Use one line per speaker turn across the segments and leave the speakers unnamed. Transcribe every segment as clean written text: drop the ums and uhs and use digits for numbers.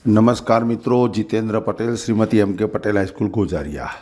નમસ્કાર મિત્રો, જીતેન્દ્ર પટેલ, શ્રીમતી એમ કે પટેલ હાઈસ્કૂલ ગોઝારિયા।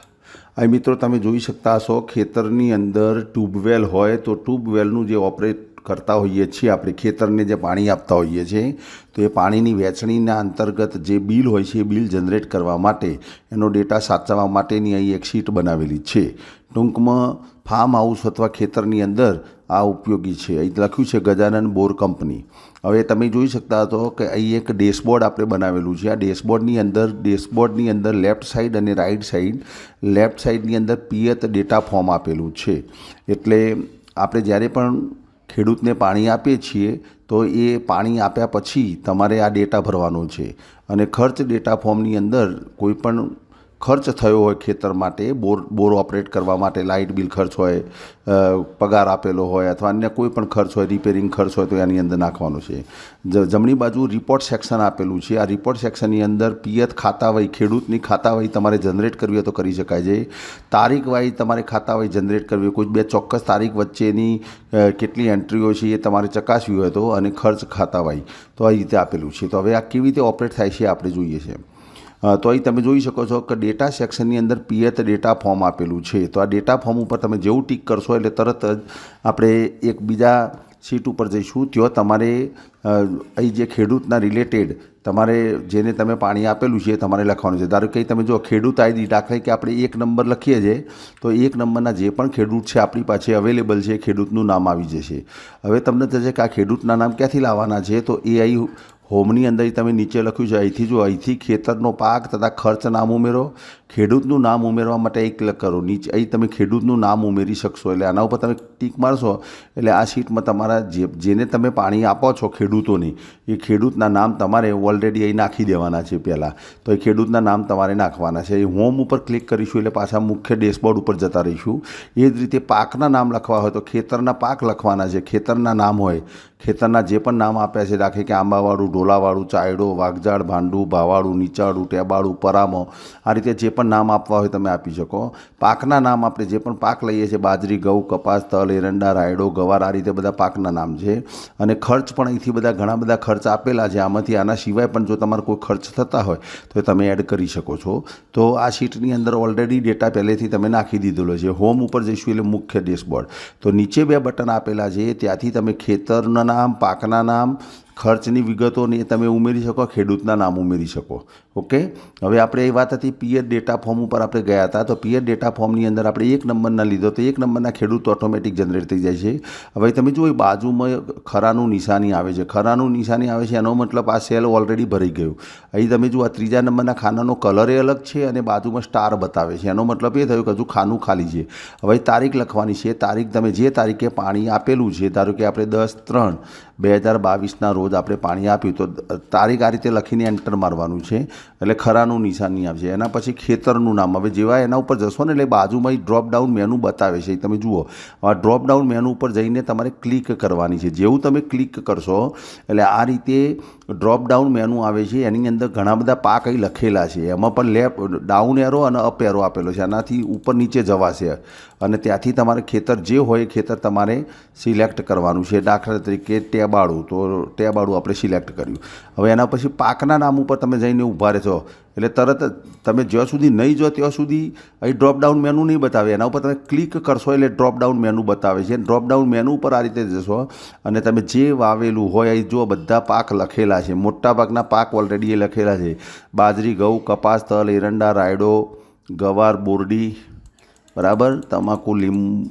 અહીં મિત્રો તમે જોઈ શકતા હશો, ખેતરની અંદર ટ્યુબવેલ હોય તો ટ્યુબવેલનું જે ઓપરેટ કરતા હોઈએ છીએ આપણે, ખેતરને જે પાણી આપતા હોઈએ છીએ, તો એ પાણીની વહેંચણીના અંતર્ગત જે બિલ હોય છે એ બિલ જનરેટ કરવા માટે, એનો ડેટા સાચવવા માટેની અહીં એક શીટ બનાવેલી છે। ટૂંકમાં ફાર્મ હાઉસ અથવા ખેતરની અંદર આ ઉપયોગી છે। અહીં લખ્યું છે ગજાનન બોર કંપની। હવે તમે જોઈ શકતા હતો કે અહીં એક ડેશબોર્ડ આપણે બનાવેલું છે। આ ડેશબોર્ડની અંદર લેફ્ટ સાઈડ અને રાઈટ સાઈડ, લેફ્ટ સાઈડની અંદર પિયત ડેટા ફોર્મ આપેલું છે। એટલે આપણે જ્યારે પણ ખેડૂતને પાણી આપીએ છીએ તો એ પાણી આપ્યા પછી તમારે આ ડેટા ભરવાનો છે। અને ખર્ચ ડેટા ફોર્મની અંદર કોઈ પણ ખર્ચ થયો હોય ખેતર માટે, બોર ઓપરેટ કરવા માટે, લાઇટ બિલ ખર્ચ હોય, પગાર આપેલો હોય અથવા અન્ય કોઈ પણ ખર્ચ હોય, રિપેરિંગ ખર્ચ હોય તો એની અંદર નાખવાનો છે। જમણી બાજુ રિપોર્ટ સેક્શન આપેલું છે। આ રિપોર્ટ સેક્શનની અંદર પિયત ખાતાવહી, ખેડૂતની ખાતાવહી તમારે જનરેટ કરવી હોય તો કરી શકાય છે। તારીખ વાઇઝ તમારે ખાતાવહી જનરેટ કરવી હોય, કોઈ બે ચોક્કસ તારીખ વચ્ચેની કેટલી એન્ટ્રીઓ છે એ તમારે ચકાસવી હોય તો, અને ખર્ચ ખાતાવહી તો આ રીતે આપેલું છે। તો હવે આ કેવી રીતે ઓપરેટ થાય છે આપણે જોઈએ છે। તો અહીં તમે જોઈ શકો છો કે ડેટા સેક્શનની અંદર પિયત ડેટા ફોર્મ આપેલું છે। તો આ ડેટા ફોર્મ ઉપર તમે જેવું ટીક કરશો એટલે તરત જ આપણે એક બીજા શીટ ઉપર જઈશું। ત્યાં તમારે અહીં જે ખેડૂતના રિલેટેડ તમારે જેને તમે પાણી આપેલું છે એ તમારે લખવાનું છે। ધારો કે તમે જો ખેડૂત આઈડી, દાખલા કે આપણે 1 નંબર લખીએ છીએ તો 1 નંબરના જે પણ ખેડૂત છે આપણી પાસે અવેલેબલ છે, ખેડૂતનું નામ આવી જશે। હવે તમને થશે કે આ ખેડૂતના નામ ક્યાંથી લાવવાના છે, તો એ અહીં હોમની અંદર તમે નીચે લખ્યું છે, અહીંથી જો અહીંથી ખેતરનો પાક તથા ખર્ચ નામ ઉમેરો, ખેડૂતનું નામ ઉમેરવા માટે એક ક્લિક કરો, નીચે અહીં તમે ખેડૂતનું નામ ઉમેરી શકશો। એટલે આના ઉપર તમે ટીક મારશો એટલે આ શીટમાં તમારા જેને તમે પાણી આપો છો ખેડૂતોને, એ ખેડૂતના નામ તમારે ઓલરેડી અહીં નાખી દેવાના છે પહેલાં। તો એ ખેડૂતના નામ તમારે નાખવાના છે। એ હોમ ઉપર ક્લિક કરીશું એટલે પાછા મુખ્ય ડેશબોર્ડ ઉપર જતા રહીશું। એ જ રીતે પાકના નામ લખવા હોય તો ખેતરના પાક લખવાના છે। ખેતરના નામ હોય, ખેતરના જે પણ નામ આપ્યા છે, દાખલે કે આંબાવાળું, ઢોલાવાળું, ચાયડો, વાઘજાડ, ભાંડું, ભાવાળું, નીચાળું, ટેબાળું, પરામો, આ રીતે જે પણ નામ આપવા હોય તમે આપી શકો। પાકના નામ આપણે જે પણ પાક લઈએ છીએ, બાજરી, ઘઉં, કપાસ, તલ, એરંડા, રાયડો, ગવાર, આ રીતે બધા પાકના નામ છે। અને ખર્ચ પણ અહીંથી ઘણા બધા ખર્ચ આપેલા છે। આમાંથી આના સિવાય પણ જો તમારે કોઈ ખર્ચ થતા હોય તો તમે એડ કરી શકો છો। તો આ શીટની અંદર ઓલરેડી ડેટા પહેલેથી તમે નાખી દીધેલો છે। હોમ ઉપર જઈશું એટલે મુખ્ય ડેશબોર્ડ, તો નીચે 2 બટન આપેલા છે, ત્યાંથી તમે ખેતરના નામ, પાકના નામ, ખર્ચની વિગતોને તમે ઉમેરી શકો, ખેડૂતના નામ ઉમેરી શકો। ઓકે, હવે આપણે એ વાત હતી પિયત ડેટા ફોર્મ ઉપર આપણે ગયા હતા। તો પિયત ડેટા ફોર્મની અંદર આપણે 1 નંબરના લીધો તો 1 નંબરના ખેડૂત ઓટોમેટિક જનરેટ થઈ જાય છે। હવે તમે જુઓ બાજુમાં ખરાનું નિશાની આવે છે, ખરાનું નિશાની આવે છે એનો મતલબ આ સેલ ઓલરેડી ભરાઈ ગયું। અહીં તમે જુઓ 3જા નંબરના ખાનાનો કલર એ અલગ છે અને બાજુમાં સ્ટાર બતાવે છે, એનો મતલબ એ થયું કે હજુ ખાનું ખાલી છે। હવે તારીખ લખવાની છે। તારીખ તમે જે તારીખે પાણી આપેલું છે, ધારો કે આપણે 10/3/2022ના રોજ આપણે પાણી આપ્યું તો તારીખ આ રીતે લખીને એન્ટર મારવાનું છે એટલે ખરાનું નિશાની આવશે। એના પછી ખેતરનું નામ, હવે જેવા એના ઉપર જશો ને એટલે બાજુમાં ડ્રોપ ડાઉન મેનુ બતાવે છે, તમે જુઓ આ ડ્રોપ ડાઉન મેનુ ઉપર જઈને તમારે ક્લિક કરવાની છે। જેવું તમે ક્લિક કરશો એટલે આ રીતે ડ્રોપ ડાઉન મેનુ આવે છે। એની અંદર ઘણા બધા પાક અહીં લખેલા છે, એમાં પણ લેફ્ટ ડાઉન એરો અને અપ એરો આપેલો છે, આનાથી ઉપર નીચે જવાશે અને ત્યાંથી તમારે ખેતર જે હોય એ ખેતર તમારે સિલેક્ટ કરવાનું છે। દાખલા તરીકે ટેબાળું, તો ટેબાળું આપણે સિલેક્ટ કર્યું। હવે એના પછી પાકના નામ ઉપર તમે જઈને ઊભા રહેશો એટલે તરત તમે જ્યાં સુધી નહીં જો ત્યાં સુધી અહીં ડ્રોપ ડાઉન મેનુ નહીં બતાવે, એના ઉપર તમે ક્લિક કરશો એટલે ડ્રોપ ડાઉન મેનુ બતાવે છે। ડ્રોપ ડાઉન મેનુ ઉપર આ રીતે જશો અને તમે જે વાવેલું હોય અહીં જો બધા પાક લખેલા છે, મોટાભાગના પાક ઓલરેડી એ લખેલા છે, બાજરી, ઘઉં, કપાસ, તલ, એરંડા, રાયડો, ગવાર, બોરડી, બરાબર, તમાકુ,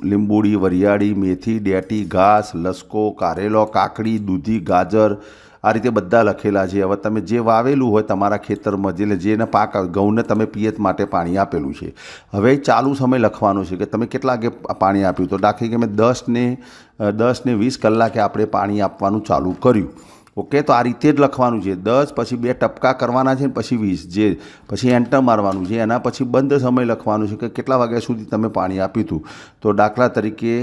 લીંબુડી, વરિયાળી, મેથી, ડેટી, ઘાસ, લસકો, કારેલો, કાકડી, દૂધી, ગાજર, આ રીતે બધા લખેલા છે। હવે તમે જે વાવેલું હોય તમારા ખેતરમાં, જેને પાક, ઘઉંને તમે પિયત માટે પાણી આપેલું છે, હવે ચાલુ સમય લખવાનો છે કે તમે કેટલા વાગે પાણી આપ્યું। તો દાખલા કે મેં 10 ને 20 કલાકે આપણે પાણી આપવાનું ચાલુ કર્યું। ઓકે, તો આ રીતે જ લખવાનું છે। 10 પછી 2 ટપકા કરવાના છે, પછી 20, જે પછી એન્ટર મારવાનું છે। એના પછી બંધ સમય લખવાનું છે કે કેટલા વાગ્યા સુધી તમે પાણી આપ્યું હતું। તો દાખલા તરીકે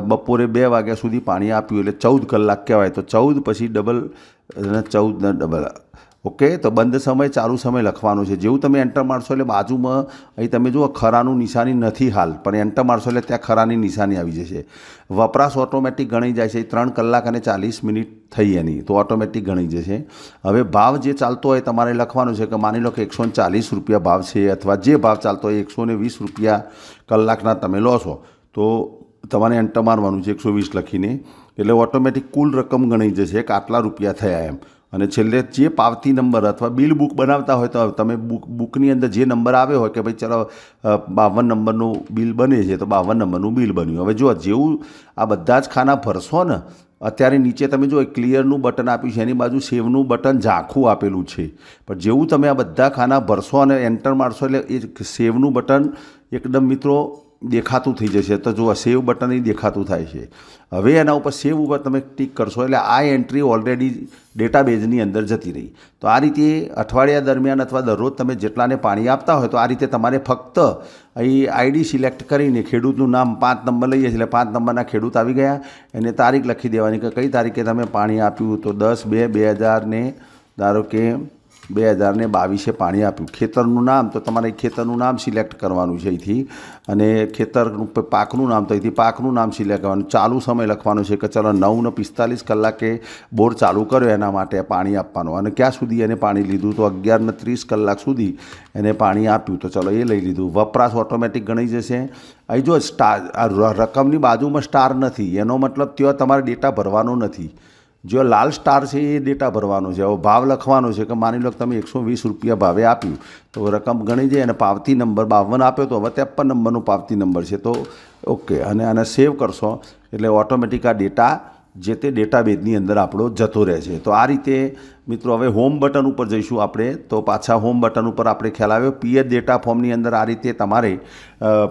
બપોરે 2 વાગ્યા સુધી પાણી આપ્યું એટલે 14 કલાક કહેવાય। તો 14 પછી ડબલ 14 ને ડબલ ઓકે, તો બંધ સમય ચાલુ સમય લખવાનું છે. જેવું તમે એન્ટર મારશો એટલે બાજુમાં અહીં તમે જુઓ ખરાનું નિશાની નથી હાલ, પણ એન્ટર મારશો એટલે ત્યાં ખરાની નિશાની આવી જશે. વપરાશ ઓટોમેટિક ગણી જાય છે. 3 કલાક અને 40 મિનિટ થઈ એની, તો ઓટોમેટિક ગણી જશે. હવે ભાવ જે ચાલતો હોય તમારે લખવાનું છે કે માની લો કે 140 રૂપિયા ભાવ છે, અથવા જે ભાવ ચાલતો હોય 120 રૂપિયા કલાકના તમે લો છો, તો તમારે એન્ટર મારવાનું છે 120 લખીને, એટલે ઓટોમેટિક કુલ રકમ ગણી જશે કે આટલા રૂપિયા થયા એમ. અને છેલ્લે જે પાવતી નંબર અથવા બિલ બુક બનાવતા હોય તો તમે બુકની અંદર જે નંબર આવ્યો હોય કે ભાઈ ચલો 52 નંબરનું બિલ બને છે, તો 52 નંબરનું બિલ બન્યું. હવે જો જેવું આ બધા જ ખાના ભરશો ને, અત્યારે નીચે તમે જો ક્લિયરનું બટન આપ્યું છે, એની બાજુ સેવનું બટન ઝાંખું આપેલું છે, પણ જેવું તમે આ બધા ખાના ભરશો અને એન્ટર મારશો એટલે એ સેવનું બટન એકદમ મિત્રો દેખાતું થઈ જશે. તો જુઓ સેવ બટન દેખાતું થાય છે. હવે એના ઉપર સેવ ઉપર તમે ટિક કરશો એટલે આ એન્ટ્રી ઓલરેડી ડેટાબેઝની અંદર જતી રહી. તો આ રીતે અઠવાડિયા દરમિયાન અથવા દરરોજ તમે જેટલાને પાણી આપતા હોય, તો આ રીતે તમારે ફક્ત અહીં આઈડી સિલેક્ટ કરીને ખેડૂતનું નામ 5 નંબર લઈએ એટલે 5 નંબરના ખેડૂત આવી ગયા, એને તારીખ લખી દેવાની કે કઈ તારીખે તમે પાણી આપ્યું, તો 10/2/2000 ને ધારો કે 2022 પાણી આપ્યું. ખેતરનું નામ, તો તમારે ખેતરનું નામ સિલેક્ટ કરવાનું છે અહીંથી, અને ખેતરનું પાકનું નામ, તો અહીંથી પાકનું નામ સિલેક્ટ કરવાનું. ચાલુ સમય લખવાનું છે કે ચલો 9:45 કલાકે બોર ચાલુ કર્યો એના માટે પાણી આપવાનું, અને ક્યાં સુધી એને પાણી લીધું, તો 11:30 કલાક સુધી એને પાણી આપ્યું, તો ચલો એ લઈ લીધું. વપરાશ ઓટોમેટિક ગણી જશે. અહીં જો સ્ટાર રકમની બાજુમાં સ્ટાર નથી, એનો મતલબ ત્યાં તમારે ડેટા ભરવાનો નથી. જો લાલ સ્ટાર છે એ ડેટા ભરવાનો છે. હવે ભાવ લખવાનો છે કે માની લો કે તમે 120 રૂપિયા ભાવે આપ્યું, તો રકમ ગણી જાય, અને પાવતી નંબર 52 આપ્યો, તો હવે 53 નંબરનું પાવતી નંબર છે, તો ઓકે, અને આને સેવ કરશો એટલે ઓટોમેટિક આ ડેટા જે તે ડેટાબેઝની અંદર આપણો જતો રહે છે. તો આ રીતે મિત્રો હવે હોમ બટન ઉપર જઈશું આપણે, તો પાછા હોમ બટન ઉપર આપણે ખ્યાલ આવ્યો. પીએચ ડેટા ફોર્મની અંદર આ રીતે તમારે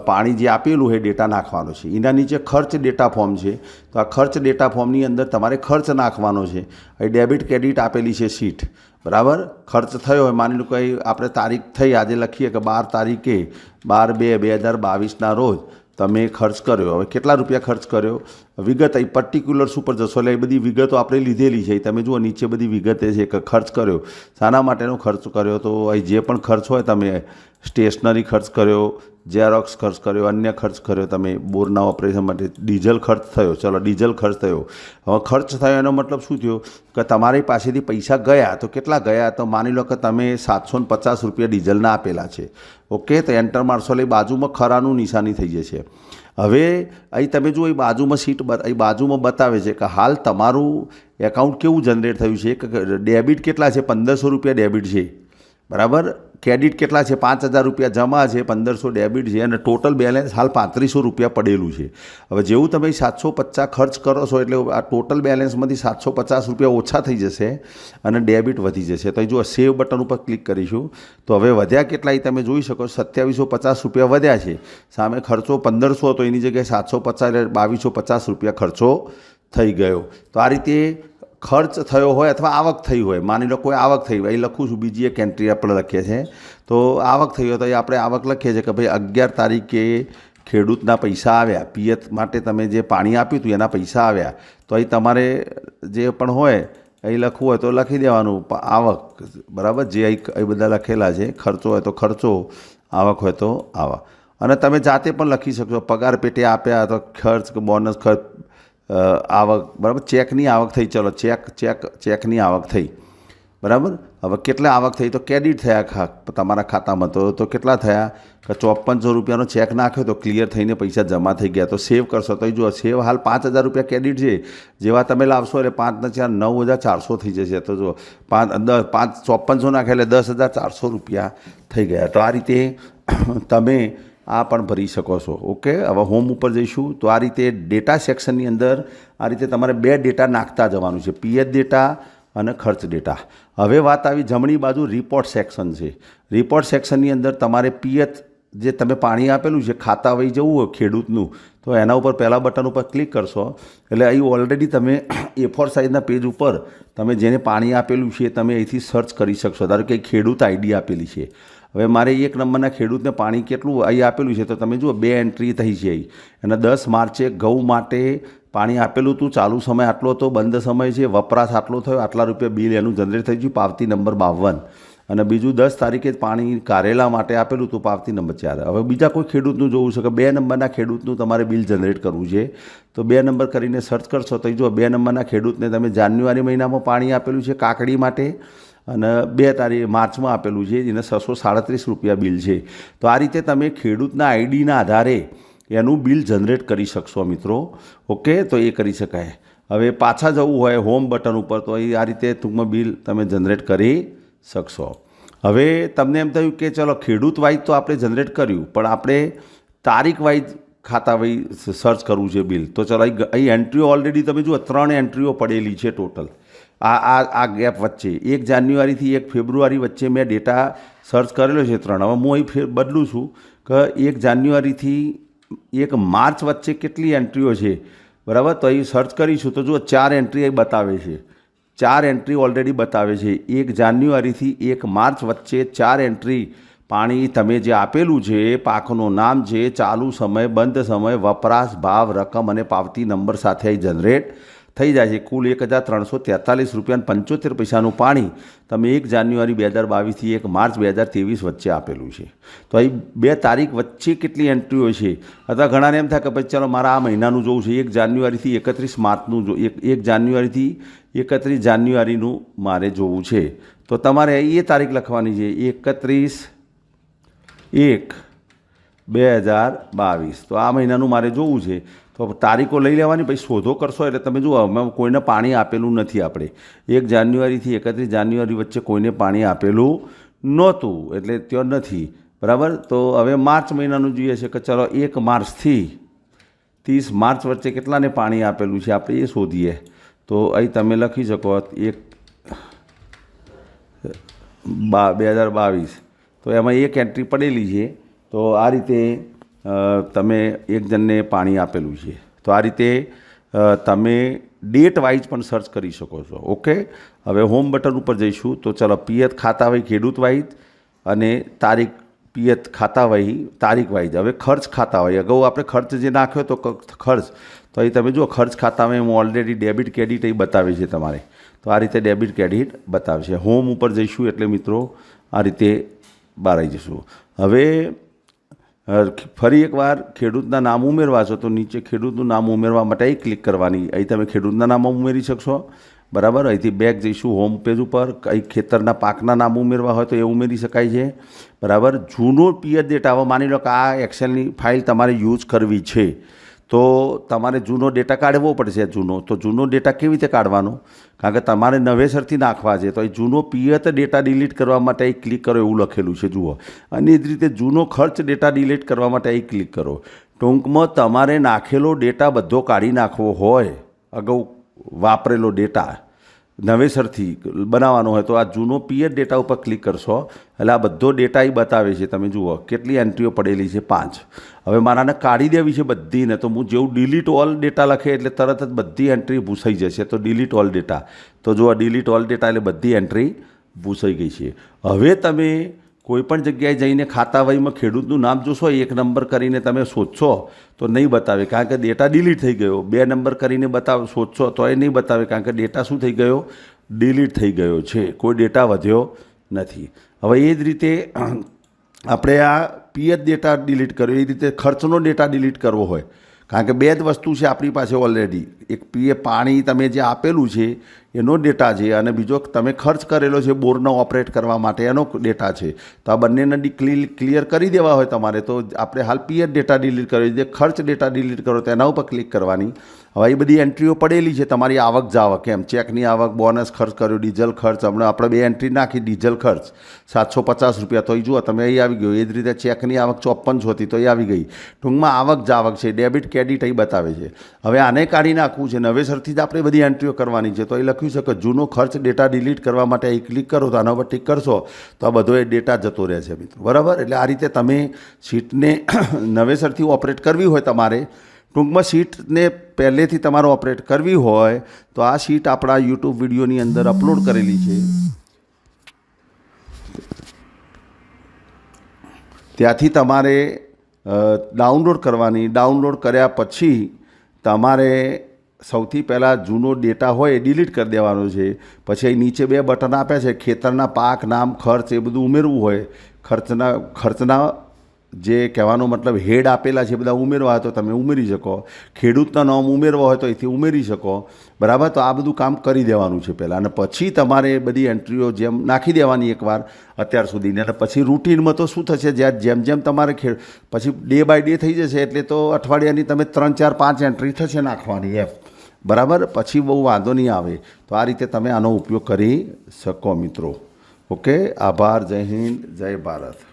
પાણી જે આપેલું હોય ડેટા નાખવાનો છે. એના નીચે ખર્ચ ડેટા ફોર્મ છે, તો આ ખર્ચ ડેટા ફોર્મની અંદર તમારે ખર્ચ નાખવાનો છે. અહીં ડેબિટ ક્રેડિટ આપેલી છે શીટ, બરાબર. ખર્ચ થયો હોય, માની લો કે આપણે તારીખ થઈ, આજે લખીએ કે 12 તારીખે 12/2/2022ના રોજ તમે ખર્ચ કર્યો. હવે કેટલા રૂપિયા ખર્ચ કર્યો, વિગત અહીં પર્ટિક્યુલર્સ ઉપર જશો એટલે એ બધી વિગતો આપણે લીધેલી છે. તમે જુઓ નીચે બધી વિગતે છે કે ખર્ચ કર્યો, શાના માટેનો ખર્ચ કર્યો, તો અહીં જે પણ ખર્ચ હોય, તમે સ્ટેશનરી ખર્ચ કર્યો, ઝેરોક્સ ખર્ચ કર્યો, અન્ય ખર્ચ કર્યો, તમે બોરના ઓપરેશન માટે ડીઝલ ખર્ચ થયો, ચલો ડીઝલ ખર્ચ થયો. હવે ખર્ચ થયો એનો મતલબ શું થયો કે તમારી પાસેથી પૈસા ગયા, તો કેટલા ગયા, તો માની લો કે તમે 750 રૂપિયા ડીઝલના આપેલા છે. ઓકે, તો એન્ટર મારશો એટલે બાજુમાં ખરાનું નિશાની થઈ જશે. હવે અહીં તમે જુઓ, એ બાજુમાં સીટ અહીં બાજુમાં બતાવે છે કે હાલ તમારું એકાઉન્ટ કેવું જનરેટ થયું છે, કે ડેબિટ કેટલા છે, 1500 રૂપિયા ડેબિટ છે, બરાબર. ક્રેડિટ કેટલા છે, 5000 રૂપિયા જમા છે, 1500 ડેબિટ છે, અને ટોટલ બેલેન્સ હાલ 3500 રૂપિયા પડેલું છે. હવે જેવું તમે 750 ખર્ચ કરો છો એટલે આ ટોટલ બેલેન્સમાંથી 750 રૂપિયા ઓછા થઈ જશે અને ડેબિટ વધી જશે. તો જો સેવ બટન ઉપર ક્લિક કરીશું, તો હવે વધ્યા કેટલા એ તમે જોઈ શકો, 2750 રૂપિયા વધ્યા છે. સામે ખર્ચો 1500 હતો, એની જગ્યાએ 750 એટલે 2250 રૂપિયા ખર્ચો થઈ ગયો. તો આ રીતે ખર્ચ થયો હોય અથવા આવક થઈ હોય, માની લો કોઈ આવક થઈ હોય, અહીં લખું છું, બીજી એક એન્ટ્રી આપણે લખીએ છીએ, તો આવક થઈ હોય તો એ આપણે આવક લખીએ છીએ કે ભાઈ 11 તારીખે ખેડૂતના પૈસા આવ્યા, પિયત માટે તમે જે પાણી આપ્યું હતું એના પૈસા આવ્યા. તો અહીં તમારે જે પણ હોય અહીં લખવું હોય તો લખી દેવાનું આવક, બરાબર. જે અહીં બધા લખેલા છે, ખર્ચો હોય તો ખર્ચો, આવક હોય તો આવક. અને તમે જાતે પણ લખી શકશો, પગાર પેટે આપ્યા તો ખર્ચ, બોનસ ખર્ચ, આવક, બરાબર. ચેકની આવક થઈ, ચલો ચેકની આવક થઈ, બરાબર. હવે કેટલા આવક થઈ, તો ક્રેડિટ થયા તમારા ખાતામાં, તો કેટલા થયા કે 5400 રૂપિયાનો ચેક નાખ્યો તો ક્લિયર થઈને પૈસા જમા થઈ ગયા. તો સેવ કરશો તો જો સેવ હાલ 5000 રૂપિયા ક્રેડિટ છે, જેવા તમે લાવશો એટલે 5 ને 4 9400 થઈ જશે. તો જો 5400 નાખે એટલે 10400 રૂપિયા થઈ ગયા. તો આ રીતે તમે આ પણ ભરી શકો છો. ઓકે, હવે હોમ ઉપર જઈશું, તો આ રીતે ડેટા સેક્શનની અંદર આ રીતે તમારે 2 ડેટા નાખતા જવાનું છે, પીએચ ડેટા અને ખર્ચ ડેટા. હવે વાત આવી જમણી બાજુ રિપોર્ટ સેક્શન છે. રિપોર્ટ સેક્શનની અંદર તમારે પીએચ જે તમે પાણી આપેલું છે, ખાતા વહી જવું હોય ખેડૂતનું, તો એના ઉપર પહેલાં બટન ઉપર ક્લિક કરશો એટલે અહીં ઓલરેડી તમે A4 સાઇઝના પેજ ઉપર તમે જેને પાણી આપેલું છે તમે અહીંથી સર્ચ કરી શકશો. ધારો કે ખેડૂત આઈડી આપેલી છે, હવે મારે 1 નંબરના ખેડૂતને પાણી કેટલું અહીં આપેલું છે તો તમે જુઓ 2 એન્ટ્રી થઈ છે અહીં, અને 10 માર્ચે ઘઉં માટે પાણી આપેલું હતું, ચાલુ સમય આટલો હતો, બંધ સમય છે, વપરાશ આટલો થયો, આટલા રૂપિયા બિલ એનું જનરેટ થઈ ગયું, પાવતી નંબર 52. અને બીજું 10 તારીખે પાણી કારેલા માટે આપેલું હતું, પાવતી નંબર 4. હવે બીજા કોઈ ખેડૂતનું જોવું છે કે 2 નંબરના ખેડૂતનું તમારે બિલ જનરેટ કરવું છે, તો 2 નંબર કરીને સર્ચ કરશો તો જો 2 નંબરના ખેડૂતને તમે જાન્યુઆરી મહિનામાં પાણી આપેલું છે કાકડી માટે, અને 2 તારીખ માર્ચમાં આપેલું છે, જેને 637 રૂપિયા બિલ છે. તો આ રીતે તમે ખેડૂતના આઈડીના આધારે એનું બિલ જનરેટ કરી શકશો મિત્રો. ઓકે, તો એ કરી શકાય. હવે પાછા જવું હોય હોમ બટન ઉપર તો આ રીતે ટૂંકમાં બિલ તમે જનરેટ કરી શકશો. હવે તમને એમ થયું કે ચલો ખેડૂત વાઇઝ તો આપણે જનરેટ કર્યું, પણ આપણે તારીખ વાઇઝ ખાતા વાઇઝ સર્ચ કરવું છે બિલ. તો ચલો અહીં એન્ટ્રીઓ ઓલરેડી તમે જુઓ 3 એન્ટ્રીઓ પડેલી છે ટોટલ. આ ગેપ વચ્ચે 1 જાન્યુઆરીથી 1 ફેબ્રુઆરી વચ્ચે મેં ડેટા સર્ચ કરેલો છે 3. હવે હું અહીં બદલું છું કે 1 જાન્યુઆરીથી 1 માર્ચ વચ્ચે કેટલી એન્ટ્રીઓ છે, બરાબર. તો અહીં સર્ચ કરીશું તો જુઓ 4 એન્ટ્રી અહીં બતાવે છે, 4 એન્ટ્રી ઓલરેડી બતાવે છે. 1 જાન્યુઆરીથી 1 માર્ચ વચ્ચે 4 એન્ટ્રી પાણી તમે જે આપેલું છે, પાકનું નામ છે, ચાલુ સમય, બંધ સમય, વપરાશ, ભાવ, રકમ અને પાવતી નંબર સાથે અહીં જનરેટ થઈ જાય છે. કુલ 1343 રૂપિયા 75 પૈસાનું પાણી તમે 1 જાન્યુઆરી 2022થી 1 માર્ચ 2023 વચ્ચે આપેલું છે. તો અહીં 2 તારીખ વચ્ચે કેટલી એન્ટ્રીઓ છે, અથવા ઘણાને એમ થાય કે ભાઈ ચાલો મારે આ મહિનાનું જોવું છે, 1 જાન્યુઆરીથી 31 માર્ચનું 1 જાન્યુઆરીથી 31 જાન્યુઆરીનું મારે જોવું છે, તો તમારે એ તારીખ લખવાની છે 31/1/2022. તો આ મહિનાનું મારે જોવું છે, તો તારીખો લઈ લેવાની, પછી શોધો કરશો એટલે તમે જુઓ અમે કોઈને પાણી આપેલું નથી. આપણે 1 જાન્યુઆરીથી 31 જાન્યુઆરી વચ્ચે કોઈને પાણી આપેલું નહોતું, એટલે ત્યાં નથી, બરાબર. તો હવે માર્ચ મહિનાનું જોઈએ છે કે ચલો 1 માર્ચથી 30 માર્ચ વચ્ચે કેટલાને પાણી આપેલું છે આપણે એ શોધીએ. તો અહીં તમે લખી શકો 1/2022, તો એમાં 1 એન્ટ્રી પડેલી છે. તો આ રીતે તમે 1 જણને પાણી આપેલું છે. તો આ રીતે તમે ડેટ વાઇઝ પણ સર્ચ કરી શકો છો. ઓકે, હવે હોમ બટન ઉપર જઈશું તો ચલો પિયત ખાતા વાઇઝ ખેડૂત વાઇઝ અને તારીખ પિયત ખાતા વાઇઝ તારીખ વાઇઝ. હવે ખર્ચ ખાતા હોય, અગાઉ આપણે ખર્ચ જે નાખ્યો તો ખર્ચ, તો અહીં તમે જુઓ ખર્ચ ખાતામાં હું ઓલરેડી ડેબિટ ક્રેડિટ એ બતાવે છે તમારે. તો આ રીતે ડેબિટ ક્રેડિટ બતાવે છે. હોમ ઉપર જઈશું એટલે મિત્રો આ રીતે બહાર આવી જઈશું. હવે ફરી એકવાર ખેડૂતના નામ ઉમેરવા છો તો નીચે ખેડૂતનું નામ ઉમેરવા માટે અહીં ક્લિક કરવાની. અહીં તમે ખેડૂતના નામ ઉમેરી શકશો, બરાબર. અહીંથી બેક જઈશું હોમ પેજ ઉપર. અહીં ખેતરના પાકના નામ ઉમેરવા હોય તો એ ઉમેરી શકાય છે, બરાબર. જૂનો પિયત ડેટા, હવે માની લો કે આ એક્સેલની ફાઇલ તમારે યુઝ કરવી છે, તો તમારે જૂનો ડેટા કાઢવો પડશે. તો જૂનો ડેટા કેવી રીતે કાઢવાનો, કારણ કે તમારે નવેસરથી નાખવા છે. તો એ જૂનો પિયત ડેટા ડિલીટ કરવા માટે અહીં ક્લિક કરો એવું લખેલું છે, જુઓ. અને એ જ રીતે જૂનો ખર્ચ ડેટા ડિલીટ કરવા માટે અહીં ક્લિક કરો. ટૂંકમાં તમારે નાખેલો ડેટા બધો કાઢી નાખવો હોય, અગાઉ વાપરેલો ડેટા નવેસરથી બનાવવાનો હોય તો આ જૂનો પિયત ડેટા ઉપર ક્લિક કરશો એટલે આ બધો ડેટા એ બતાવે છે. તમે જુઓ કેટલી એન્ટ્રીઓ પડેલી છે, 5. હવે મારાને કાઢી દેવી છે બધીને, તો હું જેવું ડિલીટ ઓલ ડેટા લખે એટલે તરત જ બધી એન્ટ્રી ભૂસાઈ જશે. તો ડિલીટ ઓલ ડેટા, તો જુઓ ડિલીટ ઓલ ડેટા એટલે બધી એન્ટ્રી ભૂસાઈ ગઈ છે. હવે તમે કોઈપણ જગ્યાએ જઈને ખાતા વહીમાં ખેડૂતનું નામ જોશો, 1 નંબર કરીને તમે શોધશો તો નહીં બતાવે, કારણ કે ડેટા ડિલીટ થઈ ગયો. 2 નંબર કરીને શોધશો તો એ નહીં બતાવે, કારણ કે ડેટા શું થઈ ગયો, ડિલીટ થઈ ગયો છે, કોઈ ડેટા વધ્યો નથી. હવે એ જ રીતે આપણે આ પિયત ડેટા ડિલીટ કર્યો, એ રીતે ખર્ચનો ડેટા ડિલીટ કરવો હોય, કારણ કે 2 જ વસ્તુ છે આપણી પાસે ઓલરેડી. એક પાણી તમે જે આપેલું છે એનો ડેટા છે, અને બીજો તમે ખર્ચ કરેલો છે બોરનો ઓપરેટ કરવા માટે એનો ડેટા છે. તો આ બંનેને ક્લિયર કરી દેવા હોય તમારે, તો આપણે હાલ પિયત ડેટા ડિલીટ કરવી છે, ખર્ચ ડેટા ડિલીટ કરો તો એના ઉપર ક્લિક કરવાની. હવે એ બધી એન્ટ્રીઓ પડેલી છે તમારી આવક જાવક, એમ ચેકની આવક, બોનસ ખર્ચ કર્યો, ડીઝલ ખર્ચ. હમણાં આપણે 2 એન્ટ્રી નાખી, ડીઝલ ખર્ચ 750 રૂપિયા, તો એ જુઓ તમે અહીં આવી ગયો. એ જ રીતે ચેકની આવક 5400 હતી તો એ આવી ગઈ. ટૂંકમાં આવક જાવક છે, ડેબિટ ક્રેડિટ અહીં બતાવે છે. હવે આને કાઢી નાખવું છે, નવેસરથી જ આપણે બધી એન્ટ્રીઓ કરવાની છે. તો એ લખ્યું છે કે જૂનો ખર્ચ ડેટા ડિલીટ કરવા માટે અહીં ક્લિક કરો, તો આના પર ટિક કરશો તો આ બધો એ ડેટા જતો રહે છે મિત્રો, બરાબર. એટલે આ રીતે તમે શીટને નવેસરથી ઓપરેટ કરવી હોય તમારે, ટૂંકમાં શીટને પહેલેથી તમારે ઓપરેટ કરવી હોય તો આ શીટ આપણા યુટ્યુબ વિડીયોની અંદર અપલોડ કરેલી છે. ત્યાંથી તમારે ડાઉનલોડ કરવાની. ડાઉનલોડ કર્યા પછી તમારે સૌથી પહેલાં જૂનો ડેટા હોય એ ડિલીટ કરી દેવાનો છે. પછી અહીં નીચે 2 બટન આપ્યા છે, ખેતરના પાક, નામ, ખર્ચ એ બધું ઉમેરવું હોય. ખર્ચના જે કહેવાનો મતલબ હેડ આપેલા છે એ બધા ઉમેરવા હોય તો તમે ઉમેરી શકો. ખેડૂતના નામ ઉમેરવા હોય તો અહીંથી ઉમેરી શકો. બરાબર, તો આ બધું કામ કરી દેવાનું છે પહેલાં, અને પછી તમારે બધી એન્ટ્રીઓ જેમ નાખી દેવાની એકવાર અત્યાર સુધીની. અને પછી રૂટીનમાં તો શું થશે, જેમ જેમ તમારે પછી ડે બાય ડે થઈ જશે એટલે તો અઠવાડિયાની તમે 3, 4, 5 એન્ટ્રી થશે નાખવાની એમ. બરાબર, પછી બહુ વાંધો નહીં આવે. તો આ રીતે તમે આનો ઉપયોગ કરી શકો મિત્રો. ઓકે, આભાર. જય હિન્દ, જય ભારત.